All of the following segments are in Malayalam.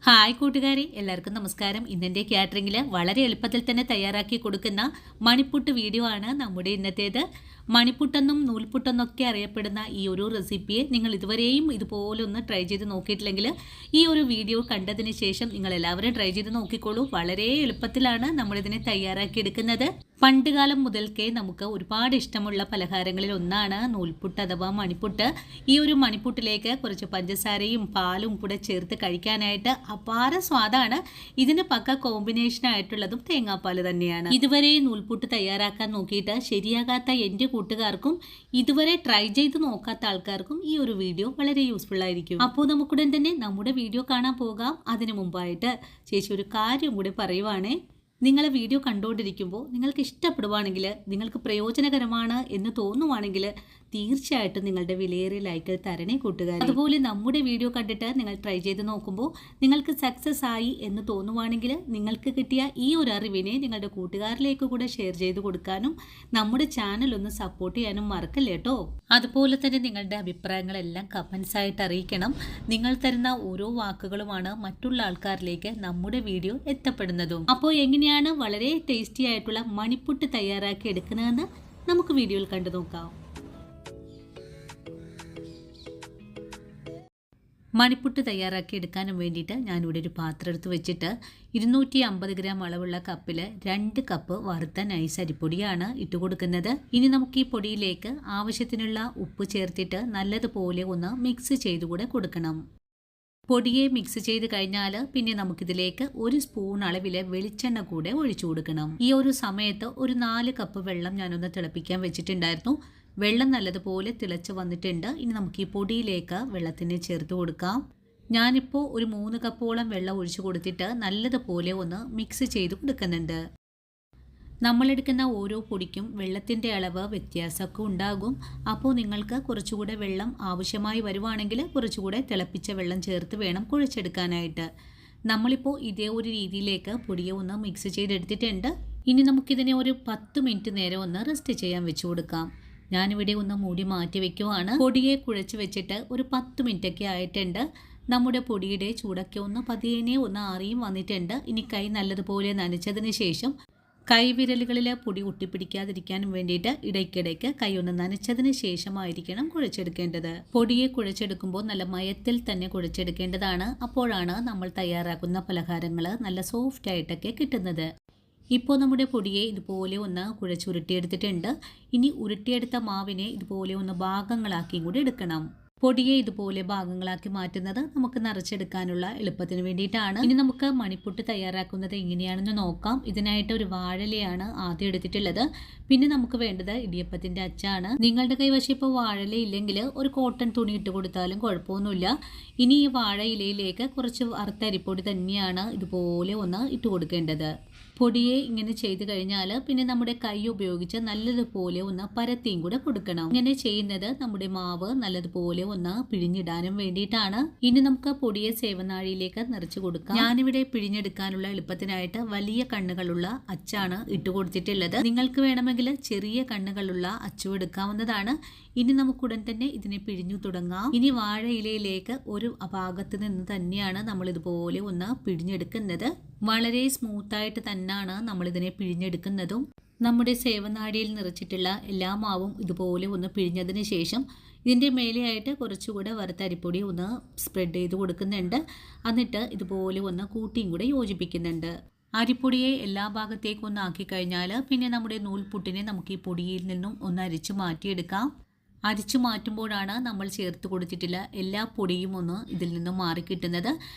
ഹായ് കൂട്ടുകാരെ, എല്ലാവർക്കും നമസ്കാരം. ഇന്നെൻ്റെ കാറ്ററിംഗിൽ വളരെ എളുപ്പത്തിൽ തന്നെ തയ്യാറാക്കി കൊടുക്കുന്ന മണിപ്പുട്ട് വീഡിയോ ആണ് നമ്മുടെ ഇന്നത്തേത്. മണിപ്പുട്ടെന്നും നൂൽപുട്ടെന്നൊക്കെ അറിയപ്പെടുന്ന ഈ ഒരു റെസിപ്പിയെ നിങ്ങൾ ഇതുവരെയും ഇതുപോലെ ഒന്ന് ട്രൈ ചെയ്ത് നോക്കിയിട്ടില്ലെങ്കിൽ ഈ ഒരു വീഡിയോ കണ്ടതിന് ശേഷം നിങ്ങൾ എല്ലാവരും ട്രൈ ചെയ്ത് നോക്കിക്കോളൂ. വളരെ എളുപ്പത്തിലാണ് നമ്മളിതിനെ തയ്യാറാക്കി എടുക്കുന്നത്. പണ്ടുകാലം മുതൽക്കേ നമുക്ക് ഒരുപാട് ഇഷ്ടമുള്ള പലഹാരങ്ങളിൽ ഒന്നാണ് നൂൽപുട്ട് അഥവാ മണിപ്പുട്ട്. ഈ ഒരു മണിപ്പുട്ടിലേക്ക് കുറച്ച് പഞ്ചസാരയും പാലും കൂടെ ചേർത്ത് കഴിക്കാനായിട്ട് അപാര സ്വാദാണ്. ഇതിന് പക്ക കോമ്പിനേഷൻ ആയിട്ടുള്ളതും തേങ്ങാപ്പാൽ തന്നെയാണ്. ഇതുവരെ നൂൽപുട്ട് തയ്യാറാക്കാൻ നോക്കിയിട്ട് ശരിയാകാത്ത എൻ്റെ കൂട്ടുകാർക്കും ഇതുവരെ ട്രൈ ചെയ്ത് നോക്കാത്ത ആൾക്കാർക്കും ഈ ഒരു വീഡിയോ വളരെ യൂസ്ഫുൾ ആയിരിക്കും. അപ്പോൾ നമുക്കുടൻ തന്നെ നമ്മുടെ വീഡിയോ കാണാൻ പോകാം. അതിനു മുമ്പായിട്ട് ചേച്ചി ഒരു കാര്യം കൂടി പറയുവാണേ. നിങ്ങൾ വീഡിയോ കണ്ടുകൊണ്ടിരിക്കുമ്പോൾ നിങ്ങൾക്ക് ഇഷ്ടപ്പെടുവാണെങ്കിൽ, നിങ്ങൾക്ക് പ്രയോജനകരമാണ് എന്ന് തോന്നുവാണെങ്കിൽ തീർച്ചയായിട്ടും നിങ്ങളുടെ വിലയേറിയ ലൈക്ക് തരണേ കൂട്ടുകാർ. അതുപോലെ നമ്മുടെ വീഡിയോ കണ്ടിട്ട് നിങ്ങൾ ട്രൈ ചെയ്ത് നോക്കുമ്പോൾ നിങ്ങൾക്ക് സക്സസ് ആയി എന്ന് തോന്നുവാണെങ്കിൽ നിങ്ങൾക്ക് കിട്ടിയ ഈ ഒരു അറിവിനെ നിങ്ങളുടെ കൂട്ടുകാരിലേക്ക് കൂടെ ഷെയർ ചെയ്ത് കൊടുക്കാനും നമ്മുടെ ചാനൽ ഒന്ന് സപ്പോർട്ട് ചെയ്യാനും മറക്കല്ലേ കേട്ടോ. അതുപോലെ തന്നെ നിങ്ങളുടെ അഭിപ്രായങ്ങളെല്ലാം കമൻസ് ആയിട്ട് അറിയിക്കണം. നിങ്ങൾ തരുന്ന ഓരോ വാക്കുകളുമാണ് മറ്റുള്ള ആൾക്കാരിലേക്ക് നമ്മുടെ വീഡിയോ എത്തപ്പെടുന്നതും. അപ്പോൾ എങ്ങനെയാണ് വളരെ ടേസ്റ്റി ആയിട്ടുള്ള മണിപ്പുട്ട് തയ്യാറാക്കി എടുക്കുന്നതെന്ന് നമുക്ക് വീഡിയോയിൽ കണ്ടു നോക്കാം. മണിപ്പുട്ട് തയ്യാറാക്കി എടുക്കാനും വേണ്ടിയിട്ട് ഞാനിവിടെ ഒരു പാത്രം എടുത്ത് വെച്ചിട്ട് 250 ഗ്രാം അളവുള്ള കപ്പിൽ 2 കപ്പ് വറുത്ത നൈസ് അരിപ്പൊടിയാണ് ഇട്ട് കൊടുക്കുന്നത്. ഇനി നമുക്ക് ഈ പൊടിയിലേക്ക് ആവശ്യത്തിനുള്ള ഉപ്പ് ചേർത്തിട്ട് നല്ലതുപോലെ ഒന്ന് മിക്സ് ചെയ്തുകൂടെ കൊടുക്കണം. പൊടിയെ മിക്സ് ചെയ്ത് കഴിഞ്ഞാൽ പിന്നെ നമുക്കിതിലേക്ക് 1 സ്പൂൺ അളവിൽ വെളിച്ചെണ്ണ കൂടെ ഒഴിച്ചു കൊടുക്കണം. ഈ ഒരു സമയത്ത് ഒരു 4 കപ്പ് വെള്ളം ഞാനൊന്ന് തിളപ്പിക്കാൻ വെച്ചിട്ടുണ്ടായിരുന്നു. വെള്ളം നല്ലതുപോലെ തിളച്ച് വന്നിട്ടുണ്ട്. ഇനി നമുക്ക് ഈ പൊടിയിലേക്ക് വെള്ളത്തിനെ ചേർത്ത് കൊടുക്കാം. ഞാനിപ്പോൾ ഒരു 3 കപ്പോളം വെള്ളം ഒഴിച്ചു കൊടുത്തിട്ട് നല്ലതുപോലെ ഒന്ന് മിക്സ് ചെയ്ത് കൊടുക്കുന്നുണ്ട്. നമ്മളെടുക്കുന്ന ഓരോ പൊടിക്കും വെള്ളത്തിൻ്റെ അളവ് വ്യത്യാസമൊക്കെ ഉണ്ടാകും. അപ്പോൾ നിങ്ങൾക്ക് കുറച്ചുകൂടെ വെള്ളം ആവശ്യമായി വരുവാണെങ്കിൽ കുറച്ചുകൂടെ തിളപ്പിച്ച വെള്ളം ചേർത്ത് വേണം കുഴച്ചെടുക്കാനായിട്ട്. നമ്മളിപ്പോൾ ഇതേ ഒരു രീതിയിലേക്ക് പൊടിയെ ഒന്ന് മിക്സ് ചെയ്തെടുത്തിട്ടുണ്ട്. ഇനി നമുക്കിതിനെ ഒരു 10 മിനിറ്റ് നേരം ഒന്ന് റെസ്റ്റ് ചെയ്യാൻ വെച്ച് കൊടുക്കാം. ഞാനിവിടെ ഒന്ന് മൂടി മാറ്റി വെക്കുവാണ്. പൊടിയെ കുഴച്ച് വെച്ചിട്ട് ഒരു 10 മിനിറ്റൊക്കെ ആയിട്ടുണ്ട്. നമ്മുടെ പൊടിയുടെ ചൂടൊക്കെ ഒന്ന് പതിയെ ഒന്ന് ആറിയും വന്നിട്ടുണ്ട്. ഇനി കൈ നല്ലതുപോലെ നനച്ചതിന് ശേഷം കൈവിരലുകളിൽ പൊടി ഒട്ടിപ്പിടിക്കാതിരിക്കാനും വേണ്ടിയിട്ട് ഇടയ്ക്കിടയ്ക്ക് കൈ ഒന്ന് നനച്ചതിന് ശേഷമായിരിക്കണം കുഴച്ചെടുക്കേണ്ടത്. പൊടിയെ കുഴച്ചെടുക്കുമ്പോൾ നല്ല മയത്തിൽ തന്നെ കുഴച്ചെടുക്കേണ്ടതാണ്. അപ്പോഴാണ് നമ്മൾ തയ്യാറാക്കുന്ന പലഹാരങ്ങൾ നല്ല സോഫ്റ്റ് ആയിട്ടൊക്കെ കിട്ടുന്നത്. ഇപ്പോൾ നമ്മുടെ പൊടിയെ ഇതുപോലെ ഒന്ന് കുഴച്ചുരുട്ടിയെടുത്തിട്ടുണ്ട്. ഇനി ഉരുട്ടിയെടുത്ത മാവിനെ ഇതുപോലെ ഒന്ന് ഭാഗങ്ങളാക്കിയും കൂടി എടുക്കണം. പൊടിയെ ഇതുപോലെ ഭാഗങ്ങളാക്കി മാറ്റുന്നത് നമുക്ക് നിറച്ചെടുക്കാനുള്ള എളുപ്പത്തിന് വേണ്ടിയിട്ടാണ്. ഇനി നമുക്ക് മണിപ്പുട്ട് തയ്യാറാക്കുന്നത് എങ്ങനെയാണെന്ന് നോക്കാം. ഇതിനായിട്ട് ഒരു വാഴലയാണ് ആദ്യം എടുത്തിട്ടുള്ളത്. പിന്നെ നമുക്ക് വേണ്ടത് ഇടിയപ്പത്തിൻ്റെ അച്ചാണ്. നിങ്ങളുടെ കൈവശം ഇപ്പോൾ വാഴല ഇല്ലെങ്കിൽ ഒരു കോട്ടൺ തുണി ഇട്ട് കൊടുത്താലും കുഴപ്പമൊന്നുമില്ല. ഇനി ഈ വാഴ ഇലയിലേക്ക് കുറച്ച് വറുത്ത അരിപ്പൊടി തന്നെയാണ് ഇതുപോലെ ഒന്ന് ഇട്ട് കൊടുക്കേണ്ടത്. പൊടിയെ ഇങ്ങനെ ചെയ്ത് കഴിഞ്ഞാൽ പിന്നെ നമ്മുടെ കൈ ഉപയോഗിച്ച് നല്ലതുപോലെ ഒന്ന് പരത്തിയും കൂടെ കൊടുക്കണം. ഇങ്ങനെ ചെയ്യുന്നത് നമ്മുടെ മാവ് നല്ലതുപോലെ ഒന്ന് പിഴിഞ്ഞിടാനും വേണ്ടിയിട്ടാണ്. ഇനി നമുക്ക് പൊടിയെ സേവനാഴിയിലേക്ക് നിറച്ചു കൊടുക്കാം. ഞാനിവിടെ പിഴിഞ്ഞെടുക്കാനുള്ള എളുപ്പത്തിനായിട്ട് വലിയ കണ്ണുകളുള്ള അച്ചാണ് ഇട്ട് കൊടുത്തിട്ടുള്ളത്. നിങ്ങൾക്ക് വേണമെങ്കിൽ ചെറിയ കണ്ണുകളുള്ള അച്ചും എടുക്കാവുന്നതാണ്. ഇനി നമുക്കുടൻ തന്നെ ഇതിനെ പിഴിഞ്ഞു തുടങ്ങാം. ഇനി വാഴ ഇലയിലേക്ക് ഒരു ഭാഗത്ത് നിന്ന് തന്നെയാണ് നമ്മൾ ഇതുപോലെ ഒന്ന് പിഴിഞ്ഞെടുക്കുന്നത്. വളരെ സ്മൂത്തായിട്ട് തന്നെയാണ് നമ്മളിതിനെ പിഴിഞ്ഞെടുക്കുന്നതും. നമ്മുടെ സേവനാഴിയിൽ നിറച്ചിട്ടുള്ള എല്ലാ മാവും ഇതുപോലെ ഒന്ന് പിഴിഞ്ഞതിന് ശേഷം ഇതിൻ്റെ മേലെയായിട്ട് കുറച്ചുകൂടെ വറുത്ത അരിപ്പൊടി ഒന്ന് സ്പ്രെഡ് ചെയ്ത് കൊടുക്കുന്നുണ്ട്. എന്നിട്ട് ഇതുപോലെ ഒന്ന് കൂട്ടിയും കൂടെ യോജിപ്പിക്കുന്നുണ്ട്. അരിപ്പൊടിയെ എല്ലാ ഭാഗത്തേക്കും ഒന്ന് ആക്കി കഴിഞ്ഞാൽ പിന്നെ നമ്മുടെ നൂൽപുട്ടിനെ നമുക്ക് ഈ പൊടിയിൽ നിന്നും ഒന്ന് അരിച്ചു മാറ്റിയെടുക്കാം. അരിച്ചു മാറ്റുമ്പോഴാണ് നമ്മൾ ചേർത്ത് കൊടുത്തിട്ടുള്ള എല്ലാ പൊടിയും ഒന്ന് ഇതിൽ നിന്നും മാറിക്കിട്ടുന്നത്.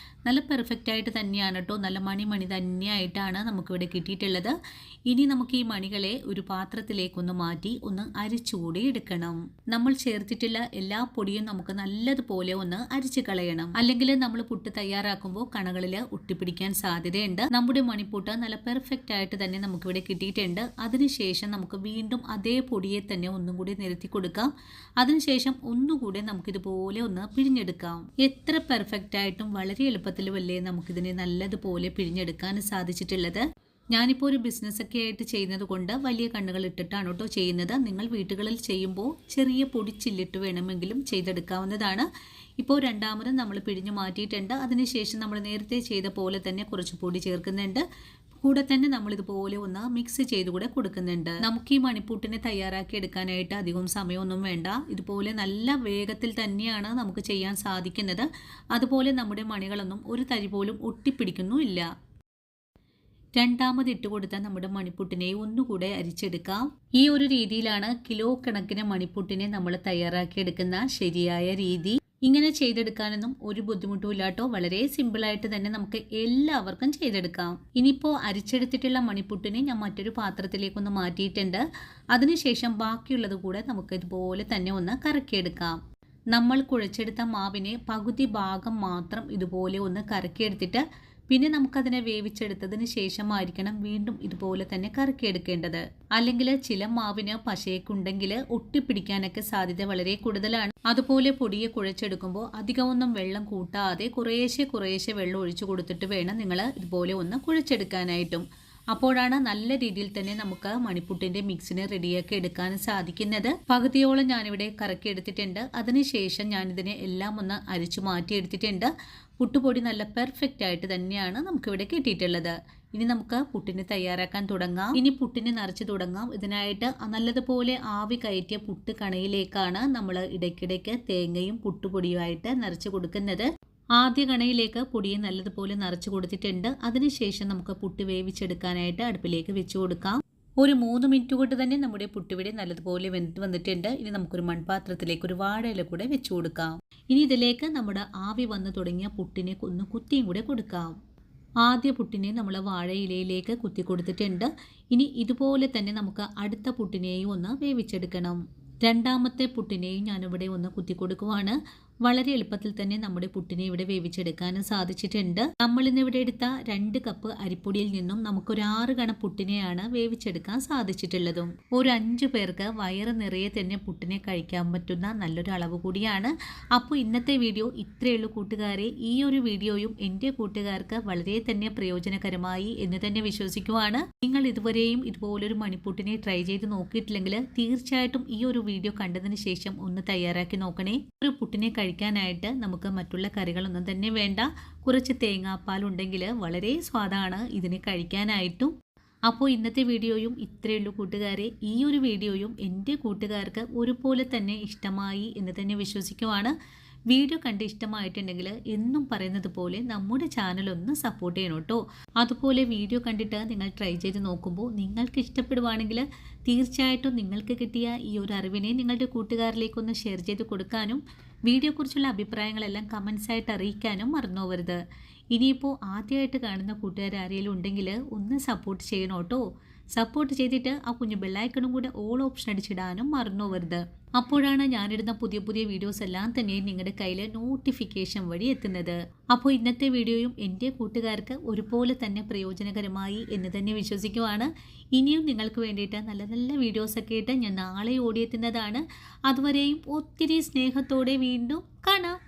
നല്ല പെർഫെക്റ്റായിട്ട് തന്നെയാണ് കേട്ടോ. നല്ല മണി തന്നെയായിട്ടാണ് നമുക്കിവിടെ കിട്ടിയിട്ടുള്ളത്. ഇനി നമുക്ക് ഈ മണികളെ ഒരു പാത്രത്തിലേക്കൊന്ന് മാറ്റി ഒന്ന് അരിച്ചുകൂടി എടുക്കണം. നമ്മൾ ചേർത്തിട്ടുള്ള എല്ലാ പൊടിയും നമുക്ക് നല്ലതുപോലെ ഒന്ന് അരിച്ചു കളയണം. അല്ലെങ്കിൽ നമ്മൾ പുട്ട് തയ്യാറാക്കുമ്പോൾ കണകളിൽ ഒട്ടിപ്പിടിക്കാൻ സാധ്യതയുണ്ട്. നമ്മുടെ മണിപ്പുട്ട് നല്ല പെർഫെക്റ്റ് ആയിട്ട് തന്നെ നമുക്കിവിടെ കിട്ടിയിട്ടുണ്ട്. അതിനുശേഷം നമുക്ക് വീണ്ടും അതേ പൊടിയെ തന്നെ ഒന്നും കൂടി നിരത്തി കൊടുക്കാം. അതിനുശേഷം ഒന്നുകൂടെ നമുക്കിതുപോലെ ഒന്ന് പിഴിഞ്ഞെടുക്കാം. എത്ര പെർഫെക്റ്റ് ആയിട്ടും വളരെ എളുപ്പത്തിലുമല്ലേ നമുക്കിതിനെ നല്ലതുപോലെ പിഴിഞ്ഞെടുക്കാൻ സാധിച്ചിട്ടുള്ളത്. ഞാനിപ്പോൾ ഒരു ബിസിനസ്സൊക്കെ ആയിട്ട് ചെയ്യുന്നത് കൊണ്ട് വലിയ കണ്ണുകൾ ഇട്ടിട്ടാണ് കേട്ടോ ചെയ്യുന്നത്. നിങ്ങൾ വീടുകളിൽ ചെയ്യുമ്പോൾ ചെറിയ പൊടിച്ചില്ലിട്ട് വേണമെങ്കിലും ചെയ്തെടുക്കാവുന്നതാണ്. ഇപ്പോൾ രണ്ടാമതും നമ്മൾ പിഴിഞ്ഞു മാറ്റിയിട്ടുണ്ട്. അതിനുശേഷം നമ്മൾ നേരത്തെ ചെയ്ത പോലെ തന്നെ കുറച്ച് പൊടി ചേർക്കുന്നുണ്ട്. കൂടെ തന്നെ നമ്മൾ ഇതുപോലെ ഒന്ന് മിക്സ് ചെയ്ത് കൂടെ കൊടുക്കുന്നുണ്ട്. നമുക്ക് ഈ മണിപ്പൂട്ടിനെ തയ്യാറാക്കി എടുക്കാനായിട്ട് അധികം സമയമൊന്നും വേണ്ട. ഇതുപോലെ നല്ല വേഗത്തിൽ തന്നെയാണ് നമുക്ക് ചെയ്യാൻ സാധിക്കുന്നത്. അതുപോലെ നമ്മുടെ മണികളൊന്നും ഒരു തരി പോലും ഒട്ടിപ്പിടിക്കുന്നുമില്ല. രണ്ടാമത് ഇട്ട് കൊടുത്ത നമ്മുടെ മണിപ്പുട്ടിനെ ഒന്നുകൂടെ അരിച്ചെടുക്കാം. ഈ ഒരു രീതിയിലാണ് കിലോ കണക്കിന് മണിപ്പുട്ടിനെ നമ്മൾ തയ്യാറാക്കി എടുക്കുന്ന ശരിയായ രീതി. ഇങ്ങനെ ചെയ്തെടുക്കാനൊന്നും ഒരു ബുദ്ധിമുട്ടുമില്ലാട്ടോ. വളരെ സിമ്പിളായിട്ട് തന്നെ നമുക്ക് എല്ലാവർക്കും ചെയ്തെടുക്കാം. ഇനിയിപ്പോൾ അരിച്ചെടുത്തിട്ടുള്ള മണിപ്പുട്ടിനെ ഞാൻ മറ്റൊരു പാത്രത്തിലേക്കൊന്ന് മാറ്റിയിട്ടുണ്ട്. അതിനുശേഷം ബാക്കിയുള്ളത് കൂടെ നമുക്ക് ഇതുപോലെ തന്നെ ഒന്ന് കറക്കിയെടുക്കാം. നമ്മൾ കുഴച്ചെടുത്ത മാവിനെ പകുതി ഭാഗം മാത്രം ഇതുപോലെ ഒന്ന് കറക്കിയെടുത്തിട്ട് പിന്നെ നമുക്കതിനെ വേവിച്ചെടുത്തതിന് ശേഷമായിരിക്കണം വീണ്ടും ഇതുപോലെ തന്നെ കറക്കിയെടുക്കേണ്ടത്. അല്ലെങ്കിൽ ചില മാവിന് പശയൊക്കെ ഒട്ടിപ്പിടിക്കാനൊക്കെ സാധ്യത വളരെ കൂടുതലാണ്. അതുപോലെ പൊടിയെ കുഴച്ചെടുക്കുമ്പോൾ അധികമൊന്നും വെള്ളം കൂട്ടാതെ കുറേശ്ശെ വെള്ളം ഒഴിച്ചു കൊടുത്തിട്ട് വേണം നിങ്ങൾ ഇതുപോലെ ഒന്ന് കുഴച്ചെടുക്കാനായിട്ടും. അപ്പോഴാണ് നല്ല രീതിയിൽ തന്നെ നമുക്ക് മണിപ്പുട്ടിന്റെ മിക്സിനെ റെഡിയാക്കി എടുക്കാൻ സാധിക്കുന്നത്. പകുതിയോളം ഞാനിവിടെ കറക്കി എടുത്തിട്ടുണ്ട്. അതിനുശേഷം ഞാനിതിനെ എല്ലാം ഒന്ന് അരിച്ചു മാറ്റിയെടുത്തിട്ടുണ്ട്. പുട്ടുപൊടി നല്ല പെർഫെക്റ്റ് ആയിട്ട് തന്നെയാണ് നമുക്കിവിടെ കിട്ടിയിട്ടുള്ളത്. ഇനി നമുക്ക് പുട്ടിന് തയ്യാറാക്കാൻ തുടങ്ങാം. ഇനി പുട്ടിന് നിറച്ച് തുടങ്ങാം. ഇതിനായിട്ട് നല്ലതുപോലെ ആവി കയറ്റിയ പുട്ട് കണയിലേക്കാണ് നമ്മൾ ഇടയ്ക്കിടയ്ക്ക് തേങ്ങയും പുട്ടുപൊടിയുമായിട്ട് നിറച്ച് കൊടുക്കുന്നത്. ആദ്യ കണയിലേക്ക് പൊടിയെ നല്ലതുപോലെ നിറച്ച് കൊടുത്തിട്ടുണ്ട്. അതിനുശേഷം നമുക്ക് പുട്ട് വേവിച്ചെടുക്കാനായിട്ട് അടുപ്പിലേക്ക് വെച്ച് കൊടുക്കാം. ഒരു 3 മിനിറ്റ് കൊണ്ട് തന്നെ നമ്മുടെ പുട്ടുവിടെ നല്ലതുപോലെ വെന്ത് വന്നിട്ടുണ്ട്. ഇനി നമുക്കൊരു മൺപാത്രത്തിലേക്ക് ഒരു വാഴയില കൂടെ വെച്ച് കൊടുക്കാം. ഇനി ഇതിലേക്ക് നമ്മുടെ ആവി വന്ന് തുടങ്ങിയ പുട്ടിനെ ഒന്ന് കുത്തിയും കൂടെ കൊടുക്കാം. ആദ്യ പുട്ടിനെ നമ്മൾ വാഴയിലയിലേക്ക് കുത്തി കൊടുത്തിട്ടുണ്ട്. ഇനി ഇതുപോലെ തന്നെ നമുക്ക് അടുത്ത പുട്ടിനെയും ഒന്ന് വേവിച്ചെടുക്കണം. രണ്ടാമത്തെ പുട്ടിനെയും ഞാനിവിടെ ഒന്ന് കുത്തി കൊടുക്കുവാണ്. വളരെ എളുപ്പത്തിൽ തന്നെ നമ്മുടെ പുട്ടിനെ ഇവിടെ വേവിച്ചെടുക്കാനും സാധിച്ചിട്ടുണ്ട്. നമ്മളിന്നിവിടെ എടുത്ത 2 കപ്പ് അരിപ്പൊടിയിൽ നിന്നും നമുക്കൊരു 6 കണ പുട്ടിനെയാണ് വേവിച്ചെടുക്കാൻ സാധിച്ചിട്ടുള്ളതും. ഒരു 5 പേർക്ക് വയറ് നിറയെ തന്നെ പുട്ടിനെ കഴിക്കാൻ പറ്റുന്ന നല്ലൊരു അളവ് കൂടിയാണ്. അപ്പോൾ ഇന്നത്തെ വീഡിയോ ഇത്രയേ ഉള്ളൂ കൂട്ടുകാരെ. ഈ ഒരു വീഡിയോയും എൻ്റെ കൂട്ടുകാർക്ക് വളരെ തന്നെ പ്രയോജനകരമായി എന്ന് തന്നെ വിശ്വസിക്കുവാണ്. നിങ്ങൾ ഇതുവരെയും ഇതുപോലൊരു മണിപ്പുട്ടിനെ ട്രൈ ചെയ്ത് നോക്കിയിട്ടില്ലെങ്കിൽ തീർച്ചയായിട്ടും ഈ ഒരു വീഡിയോ കണ്ടതിന് ശേഷം ഒന്ന് തയ്യാറാക്കി നോക്കണേ. ഒരു പുട്ടിനെ കഴിക്കാനായിട്ട് നമുക്ക് മറ്റുള്ള കറികളൊന്നും തന്നെ വേണ്ട. കുറച്ച് തേങ്ങാപ്പാൽ ഉണ്ടെങ്കിൽ വളരെ സ്വാദാണ് ഇതിനെ കഴിക്കാനായിട്ടും. അപ്പോൾ ഇന്നത്തെ വീഡിയോയും ഇത്രയേ ഉള്ളൂ കൂട്ടുകാരെ. ഈ ഒരു വീഡിയോയും എൻ്റെ കൂട്ടുകാർക്ക് ഒരുപോലെ തന്നെ ഇഷ്ടമായി എന്ന് തന്നെ വിശ്വസിക്കുവാണ്. വീഡിയോ കണ്ട് ഇഷ്ടമായിട്ടുണ്ടെങ്കിൽ എന്നും പറയുന്നത് പോലെ നമ്മുടെ ചാനലൊന്ന് സപ്പോർട്ട് ചെയ്യണം കേട്ടോ. അതുപോലെ വീഡിയോ കണ്ടിട്ട് നിങ്ങൾ ട്രൈ ചെയ്ത് നോക്കുമ്പോൾ നിങ്ങൾക്ക് ഇഷ്ടപ്പെടുവാണെങ്കിൽ തീർച്ചയായിട്ടും നിങ്ങൾക്ക് കിട്ടിയ ഈ ഒരു അറിവിനെ നിങ്ങളുടെ കൂട്ടുകാരിലേക്കൊന്ന് ഷെയർ ചെയ്ത് കൊടുക്കാനും വീഡിയോയെക്കുറിച്ചുള്ള അഭിപ്രായങ്ങളെല്ലാം കമൻസായിട്ട് അറിയിക്കാനും മറന്നുപോകരുത്. ഇനിയിപ്പോൾ ആദ്യമായിട്ട് കാണുന്ന കൂട്ടുകാർ ആരെങ്കിലും ഉണ്ടെങ്കിൽ ഒന്ന് സപ്പോർട്ട് ചെയ്യണം കേട്ടോ. സപ്പോർട്ട് ചെയ്തിട്ട് ആ കുഞ്ഞു ബെല്ലൈക്കണും കൂടെ ഓൾ ഓപ്ഷൻ അടിച്ചിടാനും മറന്നുപോകരുത്. അപ്പോഴാണ് ഞാനിടുന്ന പുതിയ വീഡിയോസ് എല്ലാം തന്നെ നിങ്ങളുടെ കയ്യിൽ നോട്ടിഫിക്കേഷൻ വഴി എത്തുന്നത്. അപ്പോൾ ഇന്നത്തെ വീഡിയോയും എൻ്റെ കൂട്ടുകാർക്ക് ഒരുപോലെ തന്നെ പ്രയോജനകരമായി എന്ന് തന്നെ വിശ്വസിക്കുവാണ്. ഇനിയും നിങ്ങൾക്ക് വേണ്ടിയിട്ട് നല്ല നല്ല വീഡിയോസൊക്കെ ആയിട്ട് ഞാൻ നാളെ ഓടിയെത്തുന്നതാണ്. അതുവരെയും ഒത്തിരി സ്നേഹത്തോടെ വീണ്ടും കാണാം.